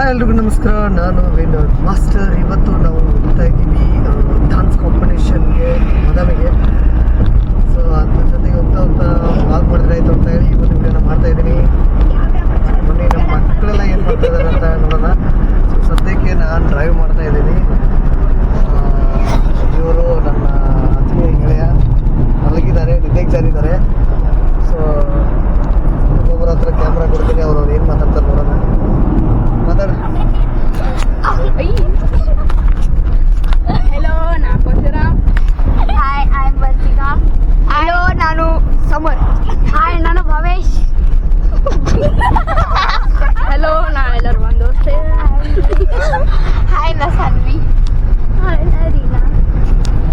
Hi ಎಲ್ರಿಗೂ ನಮಸ್ಕಾರ. ನಾನು ವಿನೋದ್ ಮಾಸ್ಟರ್. ಇವತ್ತು ನಾವು ಹೋಗ್ತಾ ಇದ್ದೀವಿ ಡಾನ್ಸ್ ಕಾಂಪಿಟೇಷನ್ಗೆ ಮದಮೆಗೆ. ಸೊ ಅದ್ರ ಜೊತೆಗೆ ಹೋಗ್ತಾ ವಾಕ್ ಮಾಡಿದ್ರೆ ಆಯಿತು ಅಂತ ಹೇಳಿ ಇವತ್ತು ವಿಡಿಯೋನ ಮಾಡ್ತಾ ಇದ್ದೀನಿ. ಬನ್ನಿ ನಮ್ಮ ಮಕ್ಕಳೆಲ್ಲ ಏನು ಮಾಡ್ತಾ ಇದ್ದಾರೆ ಅಂತ ನೋಡೋಣ. ಸೊ ಸದ್ಯಕ್ಕೆ ನಾನು ಡ್ರೈವ್ ಮಾಡ್ತಾ ಇದ್ದೀನಿ. ಇವರು ನನ್ನ ಆತ್ಮೀಯ ಗೆಳೆಯ ಮಲಗಿದ್ದಾರೆ, ನಿದ್ದೆಗೆ ಜಾರಿದ್ದಾರೆ. ಸೊ ಒಬ್ಬೊಬ್ಬರ ಹತ್ರ ಕ್ಯಾಮ್ರಾ ಕೊಡ್ತೀನಿ, ಅವ್ರು ಏನು ಮಾತಾಡ್ತಾರೆ ನೋಡೋಣ. ಮಾತಾಡು. ಹಲೋ, ನಾನು Parashuram. Hi, I am Vartika. Hello, ನಾನು ಸಮರ್. ಹಾಯ್, ನಾನು ಭವೇಶ್. ಹಲೋ, ನಾವೆಲ್ಲರೂ ಒಂದು ಹಾಯ್, ನಾ ಸಾನ್ವಿ. ಹಾಯ್, ನಾ Reena.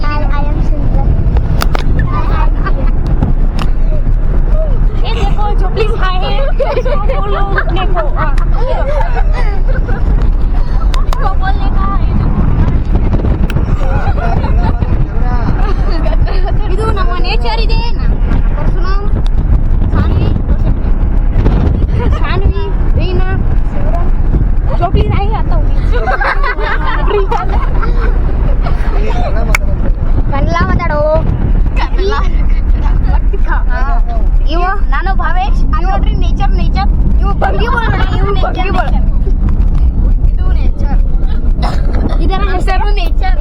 Hi, I am Sundar. ये देखो जो प्लीज हाय है इसको बोलो अपने को इसको बोलने का है ಇದು ನಮ್ಮ ನೇಚರ್ ಇದೆ. ಪರಶುರಾಮ್, ಸಾನ್ವಿ, ರೀನಾ, जो प्लीज हाय आता हूँ ಕನ್ನಡ ಮಾತಾಡೋ. ಇವ ನಾನು ಭಾವೇಶ್. ನೋಡ್ರಿ ನೇಚರ್ ಇವು ಬಗ್ಗಿ ಇವು ನೇಚರ್. ಇದು ನೇಚರ್, ಇದರ ಹೆಸರು ನೇಚರ್.